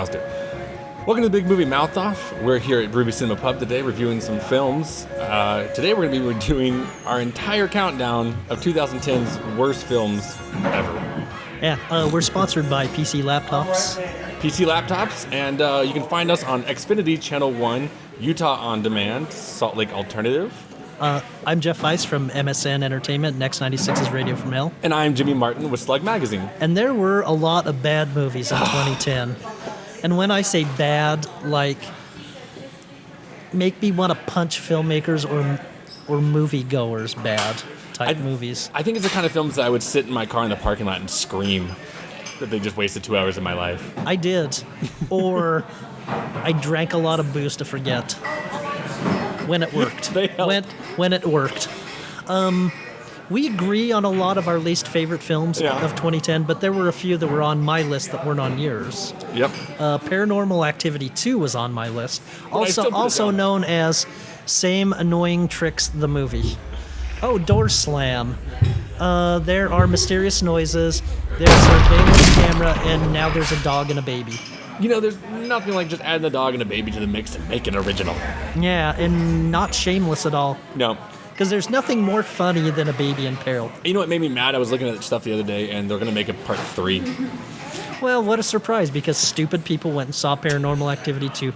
announced it. Welcome to the Big Movie Mouth Off. We're here at Ruby Cinema Pub today reviewing some films. Today we're going to be reviewing our entire countdown of 2010's worst films ever. Yeah, we're sponsored by PC Laptops. PC Laptops, and you can find us on Xfinity Channel 1, Utah On Demand, Salt Lake Alternative. I'm Jeff Weiss from MSN Entertainment, Next 96's Radio from Hell. And I'm Jimmy Martin with SLUG Magazine. And there were a lot of bad movies in 2010. And when I say bad, like, make me want to punch filmmakers or moviegoers bad type movies. I think it's the kind of films that I would sit in my car in the parking lot and scream that they just wasted 2 hours of my life. I did. Or I drank a lot of booze to forget. When it worked. When it worked. We agree on a lot of our least favorite films of 2010, but there were a few that were on my list that weren't on yours. Yep. Paranormal Activity 2 was on my list. Also known as Same Annoying Tricks the Movie. Oh, Door Slam. There are mysterious noises. There's a surveillance camera, and now there's a dog and a baby. You know, there's nothing like just adding a dog and a baby to the mix and make it original. Yeah, and not shameless at all. No. Because there's nothing more funny than a baby in peril. You know what made me mad? I was looking at stuff the other day, and they're going to make a part 3. Well, what a surprise, because stupid people went and saw Paranormal Activity 2.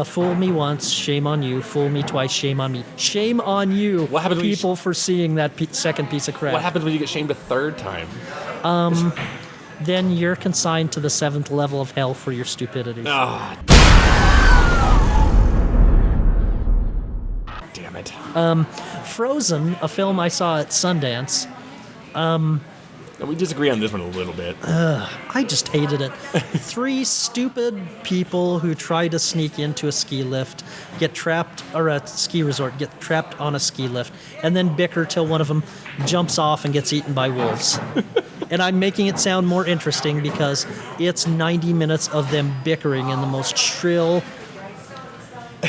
Fool me once, shame on you. Fool me twice, shame on me. Shame on you, what happens people, for seeing that second piece of crap. What happens when you get shamed a third time? Then you're consigned to the 7th level of hell for your stupidity. Ah. Damn it. Frozen, a film I saw at Sundance. We disagree on this one a little bit. I just hated it. 3 stupid people who try to sneak into a ski lift, get trapped, or a ski resort, get trapped on a ski lift, and then bicker till one of them jumps off and gets eaten by wolves. And I'm making it sound more interesting because it's 90 minutes of them bickering in the most shrill,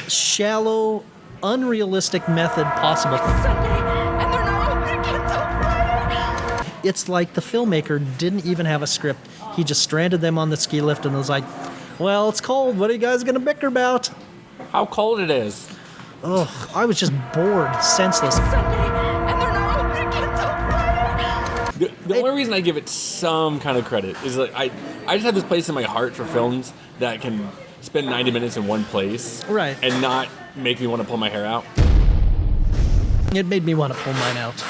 shallow, unrealistic method possible. It's like the filmmaker didn't even have a script. He just stranded them on the ski lift and was like, well, it's cold. What are you guys going to bicker about? How cold it is. Ugh, I was just bored, senseless. The only reason I give it some kind of credit is like I just have this place in my heart for films that can spend 90 minutes in one place. Right. And not make me want to pull my hair out. It made me want to pull mine out.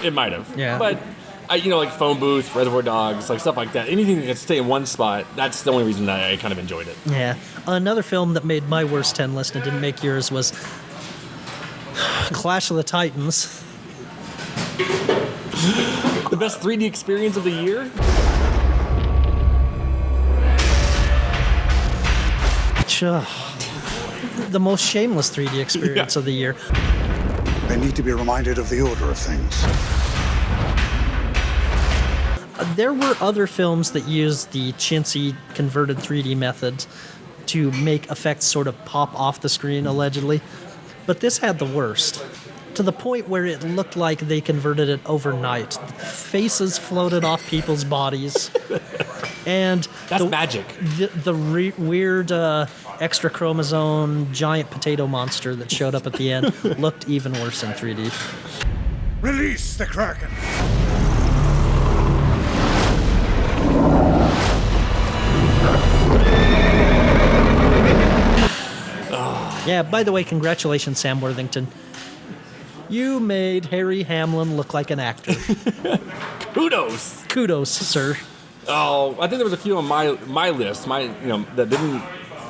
It might have. Yeah. But, like Phone Booth, Reservoir Dogs, like stuff like that. Anything that can stay in one spot, that's the only reason that I kind of enjoyed it. Yeah. Another film that made my worst 10 list and didn't make yours was Clash of the Titans. The best 3D experience of the year? The most shameless 3D experience of the year. They need to be reminded of the order of things. There were other films that used the chintzy converted 3D method to make effects sort of pop off the screen, allegedly. But this had the worst. To the point where it looked like they converted it overnight. Faces floated off people's bodies. And that's magic. The weird extra chromosome giant potato monster that showed up at the end looked even worse in 3D. Release the Kraken! Yeah, by the way, congratulations, Sam Worthington. You made Harry Hamlin look like an actor. Kudos. Kudos, sir. Oh, I think there was a few on my list, that didn't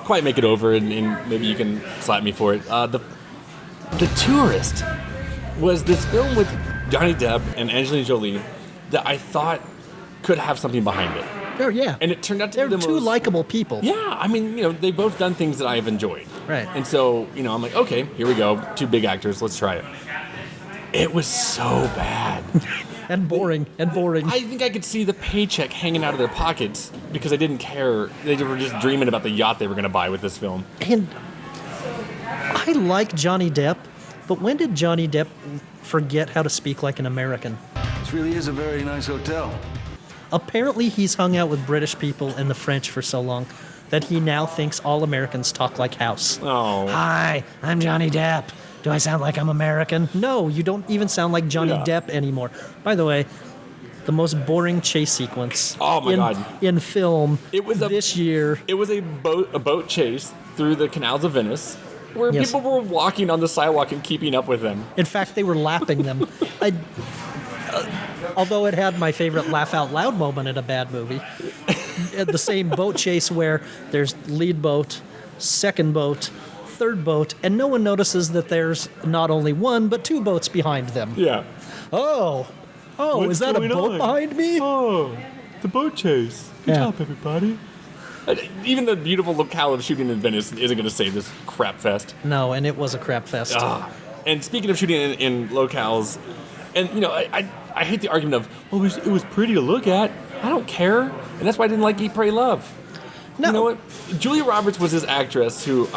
quite make it over, and maybe you can slap me for it. The Tourist was this film with Johnny Depp and Angelina Jolie that I thought could have something behind it. Oh, yeah. And it turned out to They're be the two most likable people. Yeah, I mean, they've both done things that I've enjoyed. Right. And so, I'm like, okay, here we go. 2 big actors, let's try it. It was so bad. And boring. I think I could see the paycheck hanging out of their pockets because they didn't care. They were just dreaming about the yacht they were going to buy with this film. And I like Johnny Depp, but when did Johnny Depp forget how to speak like an American? It's really is a very nice hotel. Apparently, he's hung out with British people and the French for so long that he now thinks all Americans talk like House. Oh. Hi, I'm Johnny Depp. Do I sound like I'm American? No, you don't even sound like Johnny Depp anymore. By the way, the most boring chase sequence in film this year. It was a boat chase through the canals of Venice where people were walking on the sidewalk and keeping up with them. In fact, they were lapping them. Although it had my favorite laugh out loud moment in a bad movie. The same boat chase where there's lead boat, second boat, third boat, and no one notices that there's not only one, but two boats behind them. Yeah. Oh, is that a boat behind me? Oh, the boat chase. Good job, everybody. Even the beautiful locale of shooting in Venice isn't going to save this crap fest. No, and it was a crap fest. And speaking of shooting in locales, and I hate the argument of, it was pretty to look at. I don't care. And that's why I didn't like Eat, Pray, Love. No. You know what? Julia Roberts was this actress who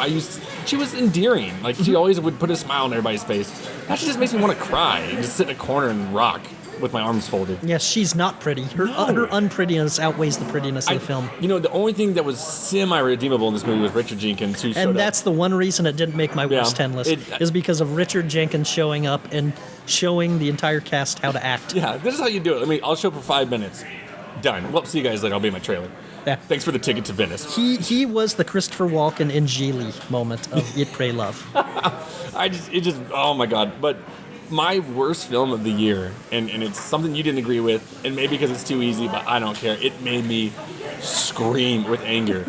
she was endearing. Like, she always would put a smile on everybody's face. Now she just makes me want to cry and just sit in a corner and rock with my arms folded. Yes, she's not pretty. Her unprettiness outweighs the prettiness of the film. The only thing that was semi-redeemable in this movie was Richard Jenkins, who showed up. And that's the one reason it didn't make my worst 10 list, is because of Richard Jenkins showing up and showing the entire cast how to act. Yeah, this is how you do it. I'll show up for 5 minutes. Done. Well, see you guys later. I'll be in my trailer. Yeah. Thanks for the ticket to Venice. He was the Christopher Walken and Geely moment of Eat, Pray, Love. Oh my God. But my worst film of the year, and it's something you didn't agree with, and maybe because it's too easy, but I don't care. It made me scream with anger,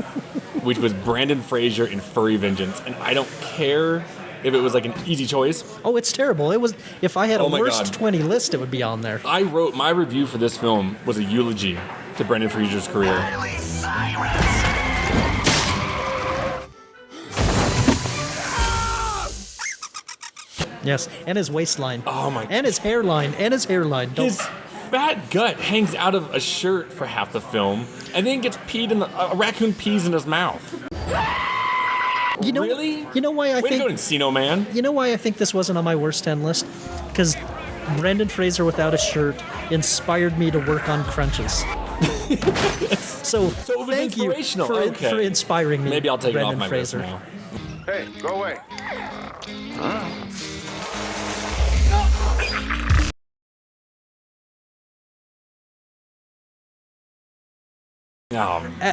which was Brendan Fraser in Furry Vengeance. And I don't care if it was like an easy choice. Oh, it's terrible. It was. If I had a worst 20 list, it would be on there. I wrote my review for this film was a eulogy to Brendan Fraser's career. Yes, and his waistline. Oh my! And his hairline. His fat gut hangs out of a shirt for half the film, and then gets peed in a raccoon pees in his mouth. Really? You know why I think? Way to go, Encino Man. You know why I think this wasn't on my worst 10 list? Because Brendan Fraser without a shirt inspired me to work on crunches. So it was thank you for inspiring me. Maybe I'll take Brendan it off my Fraser. list now. Hey, go away.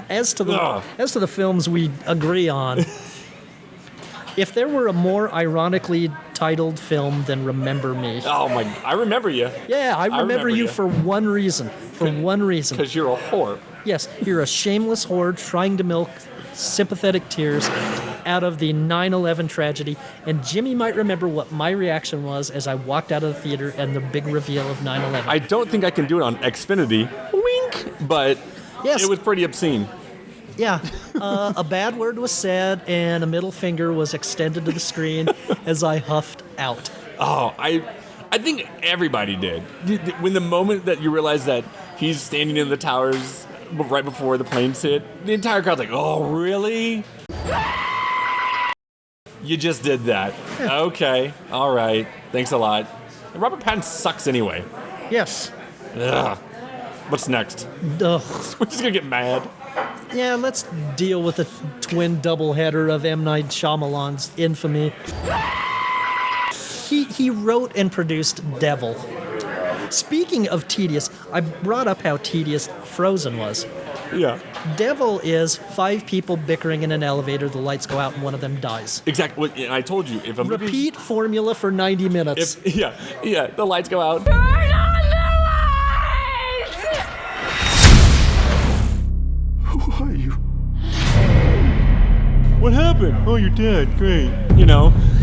As to the films we agree on, if there were a more ironically titled film than Remember Me. Oh my! I remember you. Yeah, I remember you for one reason. Because you're a whore. Yes, you're a shameless whore trying to milk sympathetic tears out of the 9/11 tragedy. And Jimmy might remember what my reaction was as I walked out of the theater and the big reveal of 9/11. I don't think I can do it on Xfinity. Wink. But yes, it was pretty obscene. Yeah, a bad word was said and a middle finger was extended to the screen as I huffed out. Oh, I think everybody did. When the moment that you realize that he's standing in the towers right before the planes hit, the entire crowd's like, oh, really? You just did that. Okay, all right, thanks a lot. And Robert Pattinson sucks anyway. Yes. Ugh. What's next? Ugh. We're just gonna get mad. Yeah, let's deal with the twin doubleheader of M. Night Shyamalan's infamy. He wrote and produced Devil. Speaking of tedious, I brought up how tedious Frozen was. Yeah. Devil is 5 people bickering in an elevator, the lights go out, and one of them dies. Exactly. And I told you, if a movie... Repeat formula for 90 minutes. The lights go out. Who are you? What happened? Oh, you're dead. Great.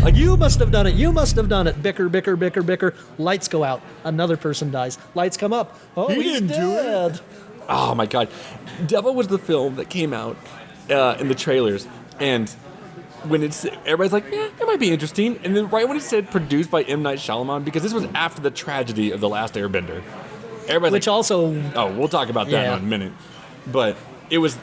Like, you must have done it. You must have done it. Bicker, bicker, bicker, bicker. Lights go out. Another person dies. Lights come up. Oh, he's dead. Oh, my God. Devil was the film that came out in the trailers. And when everybody's like, yeah, it might be interesting. And then right when it said produced by M. Night Shyamalan, because this was after the tragedy of The Last Airbender. Everybody's we'll talk about that in a minute. But it was...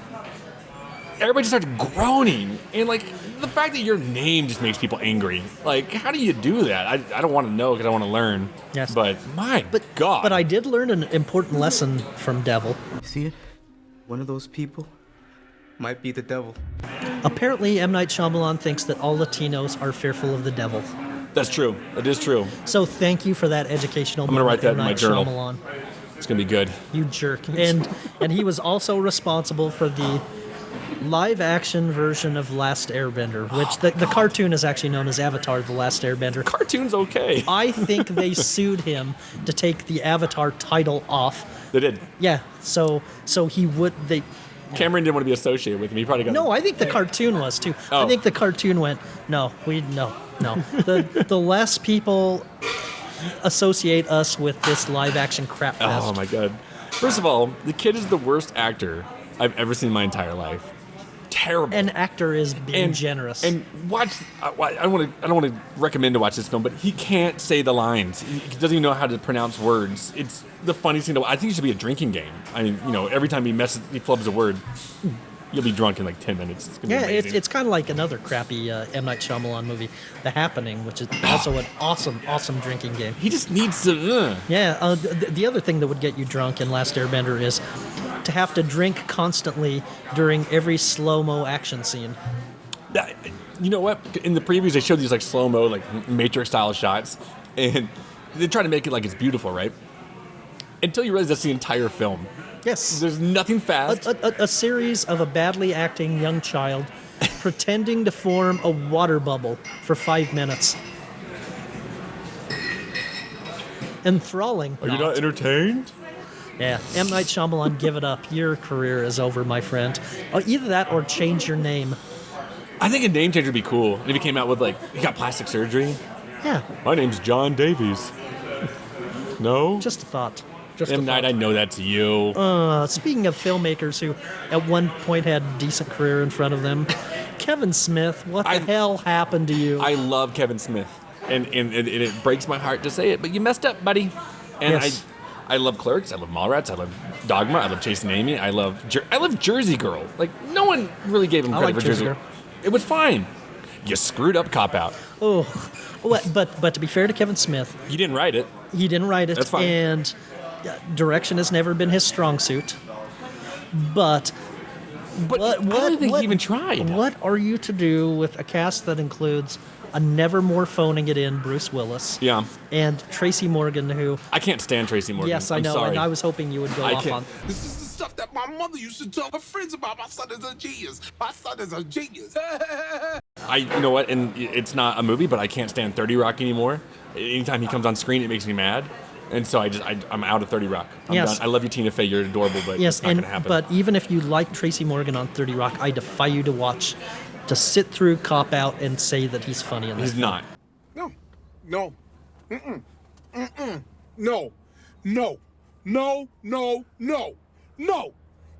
Everybody just started groaning. And, like, the fact that your name just makes people angry. Like, how do you do that? I don't want to know because I want to learn. Yes. But my God. But I did learn an important lesson from Devil. See it? One of those people might be the devil. Apparently, M. Night Shyamalan thinks that all Latinos are fearful of the devil. That's true. It is true. So thank you for that educational. I'm gonna write that in my journal. Shyamalan. It's gonna be good. You jerk. And he was also responsible for the live-action version of Last Airbender, which the cartoon is actually known as Avatar: The Last Airbender. Cartoon's okay. I think they sued him to take the Avatar title off. They did. Yeah, so he would they. Cameron didn't want to be associated with him. He probably got. No, I think the cartoon was too. Oh. I think the cartoon went no. The less people associate us with this live-action crap fest. Oh my God. First of all, the kid is the worst actor I've ever seen in my entire life. Terrible. An actor is being generous. And watch. I don't want to recommend to watch this film, but he can't say the lines. He doesn't even know how to pronounce words. It's the funniest thing to. I think it should be a drinking game. I mean, every time he flubs a word, you'll be drunk in like 10 minutes. It's gonna be amazing. It's kind of like another crappy M. Night Shyamalan movie, The Happening, which is also an awesome drinking game. He just needs to. Yeah. The other thing that would get you drunk in Last Airbender is to have to drink constantly during every slow-mo action scene. You know what? In the previews, they showed these like slow-mo, like Matrix-style shots, and they try to make it like it's beautiful, right? Until you realize that's the entire film. Yes. There's nothing fast. A series of a badly acting young child pretending to form a water bubble for 5 minutes. Enthralling. Are you not entertained? Yeah, M. Night Shyamalan, give it up. Your career is over, my friend. Either that or change your name. I think a name change would be cool. If he came out with he got plastic surgery. Yeah. My name's John Davies. No? Just a thought. M. Night, I know that's you. Speaking of filmmakers who at one point had a decent career in front of them, Kevin Smith, what the hell happened to you? I love Kevin Smith. And it breaks my heart to say it, but you messed up, buddy. And yes. I love Clerks. I love Mallrats. I love Dogma. I love Chasing Amy. I love Jersey Girl. Like, no one really gave him credit for Jersey Girl. It was fine. You screwed up Cop Out. Oh, but to be fair to Kevin Smith, he didn't write it. He didn't write it. That's fine. And direction has never been his strong suit. But I don't think he even tried. What are you to do with a cast that includes a never-more phoning it in Bruce Willis? Yeah. And Tracy Morgan, who... I can't stand Tracy Morgan. Yes, I know, sorry. And I was hoping you would go off on... This is the stuff that my mother used to tell her friends about. My son is a genius. My son is a genius. You know what? And it's not a movie, but I can't stand 30 Rock anymore. Anytime he comes on screen, it makes me mad. And so I'm out of 30 Rock. I'm done. I love you, Tina Fey. You're adorable, but it's not going to happen. But even if you like Tracy Morgan on 30 Rock, I defy you to sit through Cop Out and say that he's funny in that He's film. not. No. No.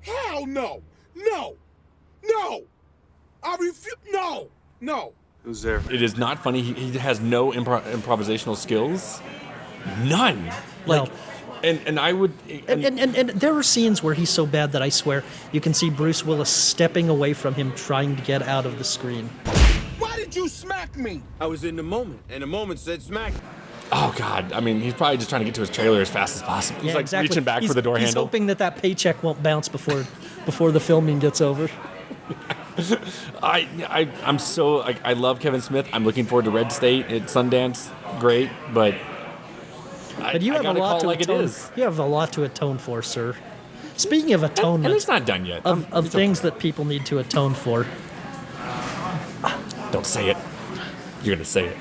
Hell no. No. I refuse. No. Who's there? It is not funny. He has no improvisational skills. None. No. And I would... And there are scenes where he's so bad that I swear you can see Bruce Willis stepping away from him trying to get out of the screen. Why did you smack me? I was in the moment, and the moment said smack. Oh, God. I mean, he's probably just trying to get to his trailer as fast as possible. He's Yeah, exactly. reaching back for the door he's handle. He's hoping that paycheck won't bounce before the filming gets over. I'm so... I love Kevin Smith. I'm looking forward to Red State at Sundance. Great, but... But you have a lot to atone. You have a lot to atone for, sir. Speaking of atonement, and it's not done yet. Of things that people need to atone for. Don't say it. You're gonna say it.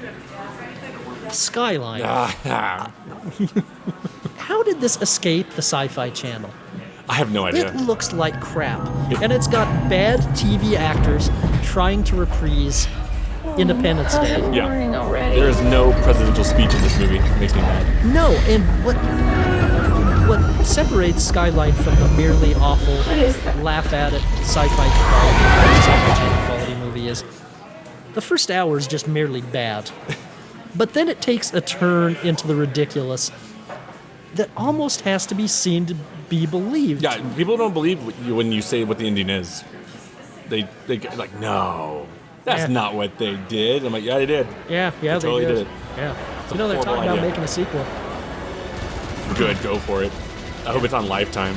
Skyline. How did this escape the Sci-Fi Channel? I have no idea. It looks like crap, and it's got bad TV actors trying to reprise Independence Day. Yeah. There is no presidential speech in this movie. It makes me mad. No, and what separates Skyline from a merely awful, laugh at it, sci-fi channel quality movie is the first hour is just merely bad. But then it takes a turn into the ridiculous that almost has to be seen to be believed. Yeah, people don't believe when you say what the ending is. They like, no. That's Yeah. not what they did. I'm like, yeah, they did. Yeah, They totally they did it. Yeah. a You know, they're horrible talking about idea. making a sequel. Good, go for it. I hope it's on Lifetime.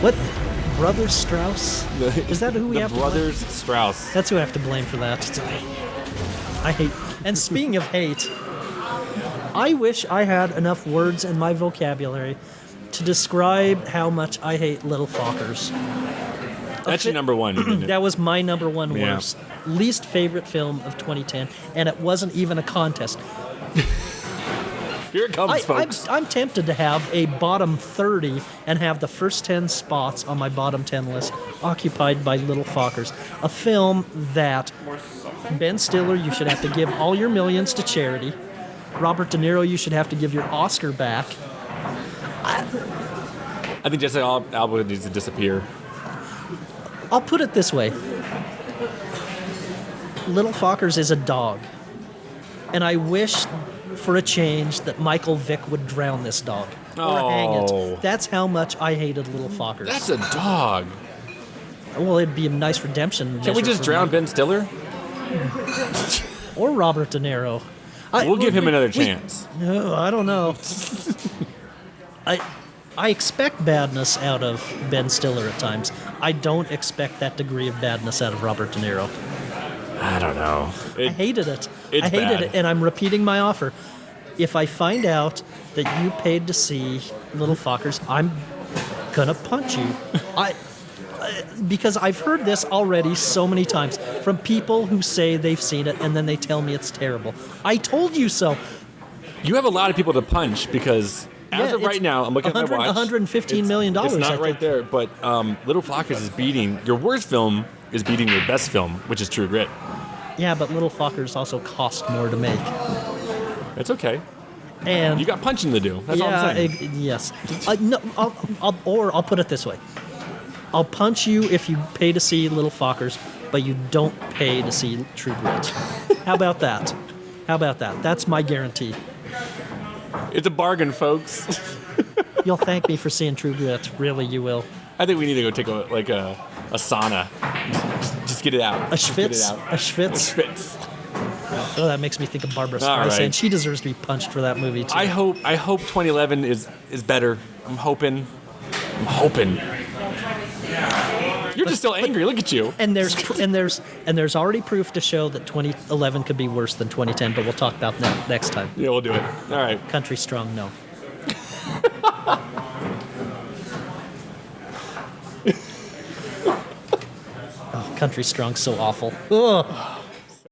What? Brothers Strauss? Is that who we the have Brothers Strauss. to blame? That's who I have to blame for that. I hate. And speaking of hate, I wish I had enough words in my vocabulary to describe how much I hate Little Fockers. That's your number one, isn't it? That was my number one Yeah. worst. Least favorite film of 2010, and it wasn't even a contest. Here it comes, folks. I'm tempted to have a bottom 30 and have the first 10 spots on my bottom 10 list occupied by Little Fockers. A film that Ben Stiller, you should have to give all your millions to charity. Robert De Niro, you should have to give your Oscar back. I think Jessica Alba needs to disappear. I'll put it this way. Little Fockers is a dog. And I wish for a change that Michael Vick would drown this dog. Or hang Oh. it. That's how much I hated Little Fockers. That's a dog. Well, it'd be a nice redemption. Can we measure just for drown me. Ben Stiller? Or Robert De Niro. We'll give him another chance. No, I don't know. I expect badness out of Ben Stiller at times. I don't expect that degree of badness out of Robert De Niro. I don't know. I hated it. It's I hated bad. it, and I'm repeating my offer. If I find out that you paid to see Little Fockers, I'm gonna punch you. Because I've heard this already so many times from people who say they've seen it and then they tell me it's terrible. I told you so. You have a lot of people to punch because as Yeah, of right it's now, I'm looking at my watch. $115 million, It's not I right think. there, but Little Fockers is beating your worst film is beating your best film, which is True Grit. Yeah, but Little Fockers also cost more to make. It's okay. And You got punching to do. That's all yeah, I'm saying. yes. No, I'll put it this way. I'll punch you if you pay to see Little Fockers, but you don't pay to see True Grit. How about that? How about that? That's my guarantee. It's a bargain, folks. You'll thank me for seeing True Grit. Really, you will. I think we need to go take a sauna. Just get it out. A Just get it schwitz? out. A schwitz? Schwitz. Oh, that makes me think of Barbara All Streisand. right. She deserves to be punched for that movie, too. I hope 2011 is better. I'm hoping. You're just still angry. Look at you. And there's already proof to show that 2011 could be worse than 2010, but we'll talk about that next time. Yeah, we'll do it. All right. Country Strong, no. Oh, Country Strong's so awful. Ugh.